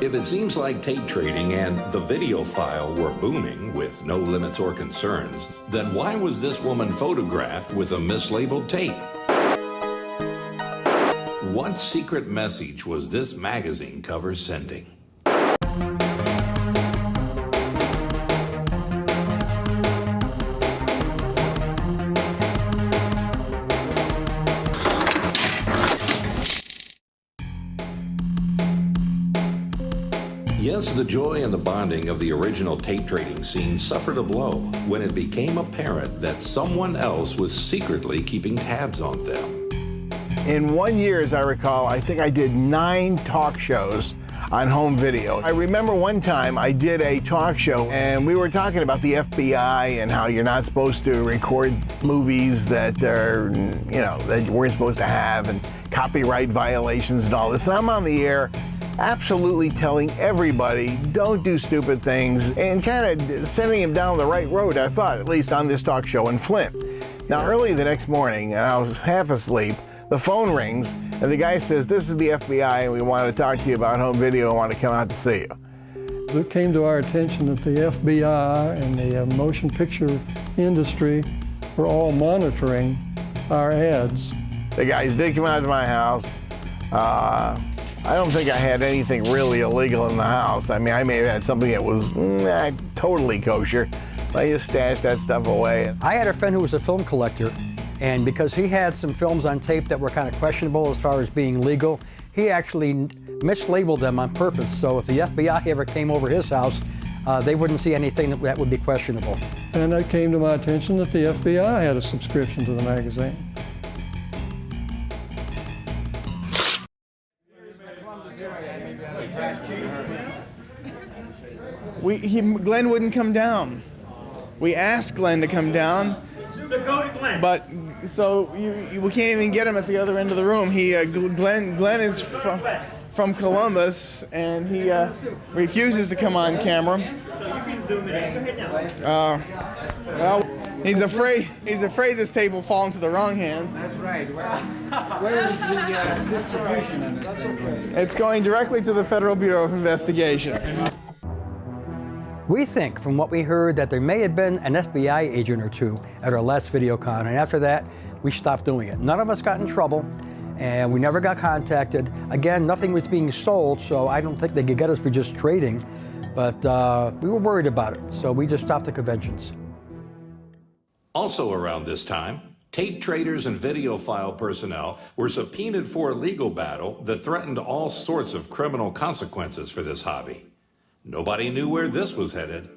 If it seems like tape trading and the video file were booming with no limits or concerns, then why was this woman photographed with a mislabeled tape? What secret message was this magazine cover sending? Yes, the joy and the bonding of the original tape trading scene suffered a blow when it became apparent that someone else was secretly keeping tabs on them. In 1 year, as I recall, I think I did 9 talk shows on home video. I remember one time I did a talk show and we were talking about the FBI and how you're not supposed to record movies that are, that you weren't supposed to have, and copyright violations and all this. And I'm on the air absolutely telling everybody, don't do stupid things, and kind of sending them down the right road, I thought, at least on this talk show in Flint. Now, early the next morning, and I was half asleep, the phone rings, and the guy says, this is the FBI, and we want to talk to you about home video and want to come out to see you. It came to our attention that the FBI and the motion picture industry were all monitoring our ads. The guys did come out to my house. I don't think I had anything really illegal in the house. I mean, I may have had something that was not totally kosher. I just stashed that stuff away. I had a friend who was a film collector, and because he had some films on tape that were kind of questionable as far as being legal, he actually mislabeled them on purpose. So if the FBI ever came over his house, they wouldn't see anything that would be questionable. And it came to my attention that the FBI had a subscription to the magazine. Glenn wouldn't come down. We asked Glenn to come down, but so we can't even get him at the other end of the room. Glenn is from Columbus, and he refuses to come on camera. Well, he's afraid this tape will fall into the wrong hands. That's right. Where is the distribution on this? It's going directly to the Federal Bureau of Investigation. We think, from what we heard, that there may have been an FBI agent or two at our last VideoCon, and after that, we stopped doing it. None of us got in trouble, and we never got contacted. Again, nothing was being sold, so I don't think they could get us for just trading, but we were worried about it, so we just stopped the conventions. Also around this time, tape traders and video file personnel were subpoenaed for a legal battle that threatened all sorts of criminal consequences for this hobby. Nobody knew where this was headed.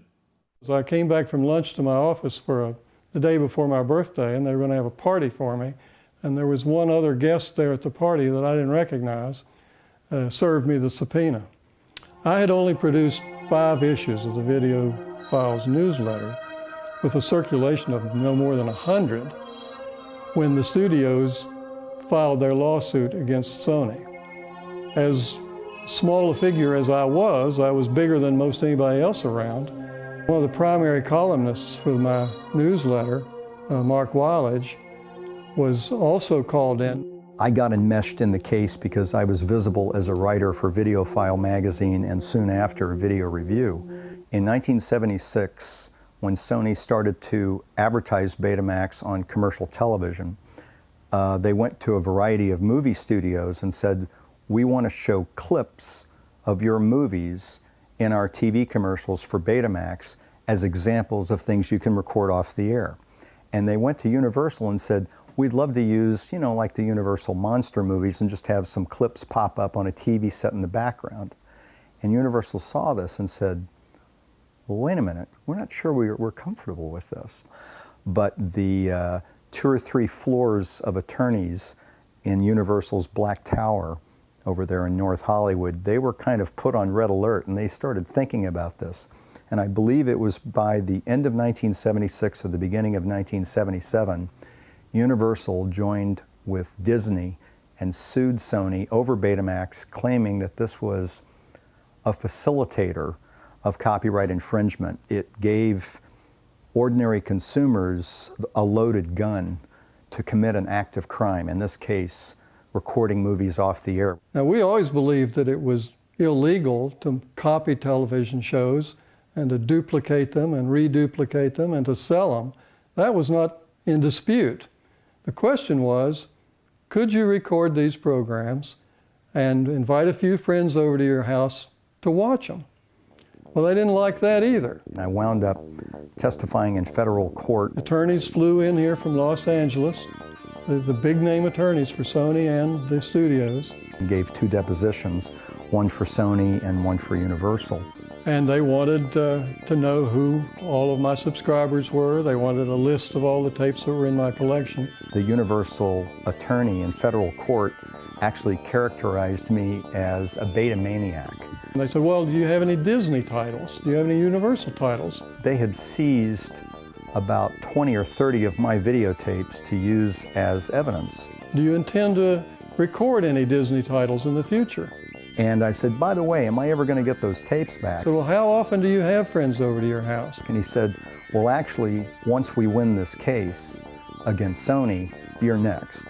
So I came back from lunch to my office for the day before my birthday, and they were going to have a party for me. And there was one other guest there at the party that I didn't recognize, served me the subpoena. I had only produced 5 issues of the Video Files newsletter with a circulation of no more than 100 when the studios filed their lawsuit against Sony. As small a figure as I was bigger than most anybody else around. One of the primary columnists for my newsletter, Mark Wilage, was also called in. I got enmeshed in the case because I was visible as a writer for Video File magazine and soon after Video Review. In 1976, when Sony started to advertise Betamax on commercial television, they went to a variety of movie studios and said, we want to show clips of your movies in our TV commercials for Betamax as examples of things you can record off the air. And they went to Universal and said, we'd love to use, like the Universal monster movies and just have some clips pop up on a TV set in the background. And Universal saw this and said, well, wait a minute, we're not sure we're comfortable with this. But the 2 or 3 floors of attorneys in Universal's Black Tower over there in North Hollywood, they were kind of put on red alert, and they started thinking about this. And I believe it was by the end of 1976 or the beginning of 1977, Universal joined with Disney and sued Sony over Betamax, claiming that this was a facilitator of copyright infringement. It gave ordinary consumers a loaded gun to commit an act of crime, in this case, recording movies off the air. Now, we always believed that it was illegal to copy television shows and to duplicate them and reduplicate them and to sell them. That was not in dispute. The question was, could you record these programs and invite a few friends over to your house to watch them? Well, they didn't like that either. I wound up testifying in federal court. Attorneys flew in here from Los Angeles, the big name attorneys for Sony and the studios. And gave 2 depositions, one for Sony and one for Universal. And they wanted to know who all of my subscribers were. They wanted a list of all the tapes that were in my collection. The Universal attorney in federal court actually characterized me as a beta maniac. And they said, well, do you have any Disney titles? Do you have any Universal titles? They had seized about 20 or 30 of my videotapes to use as evidence. Do you intend to record any Disney titles in the future? And I said, by the way, am I ever going to get those tapes back? So, well, how often do you have friends over to your house? And he said, well, actually, once we win this case against Sony, you're next.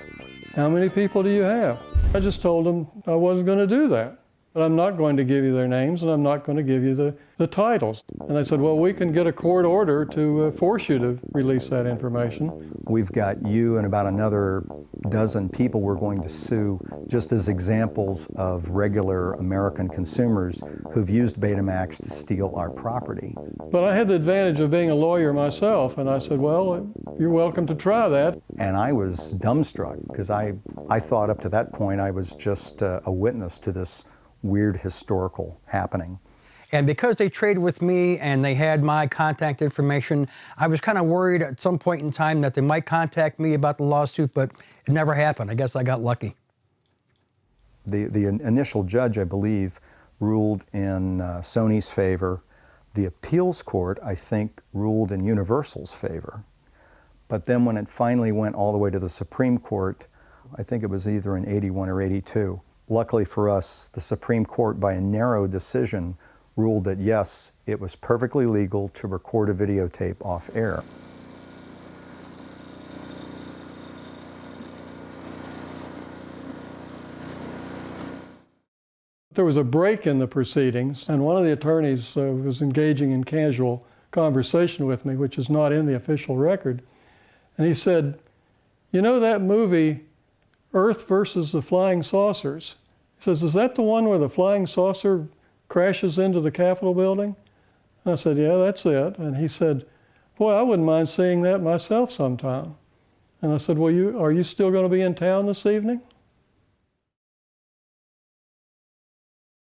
How many people do you have? I just told them I wasn't going to do that. But I'm not going to give you their names and I'm not going to give you the titles. And they said, well, we can get a court order to force you to release that information. We've got you and about another dozen people we're going to sue just as examples of regular American consumers who've used Betamax to steal our property. But I had the advantage of being a lawyer myself, and I said, well, you're welcome to try that. And I was dumbstruck because I thought up to that point I was just a witness to this weird historical happening. And because they traded with me and they had my contact information, I was kind of worried at some point in time that they might contact me about the lawsuit, but it never happened. I guess I got lucky. The initial judge, I believe, ruled in Sony's favor. The appeals court, I think, ruled in Universal's favor. But then when it finally went all the way to the Supreme Court, I think it was either in 81 or 82, luckily for us, the Supreme Court, by a narrow decision, ruled that yes, it was perfectly legal to record a videotape off air. There was a break in the proceedings, and one of the attorneys was engaging in casual conversation with me, which is not in the official record. And he said, you know that movie, Earth versus the Flying Saucers? He says, is that the one where the flying saucer crashes into the Capitol building? And I said, yeah, that's it. And he said, boy, I wouldn't mind seeing that myself sometime. And I said, well, are you still going to be in town this evening?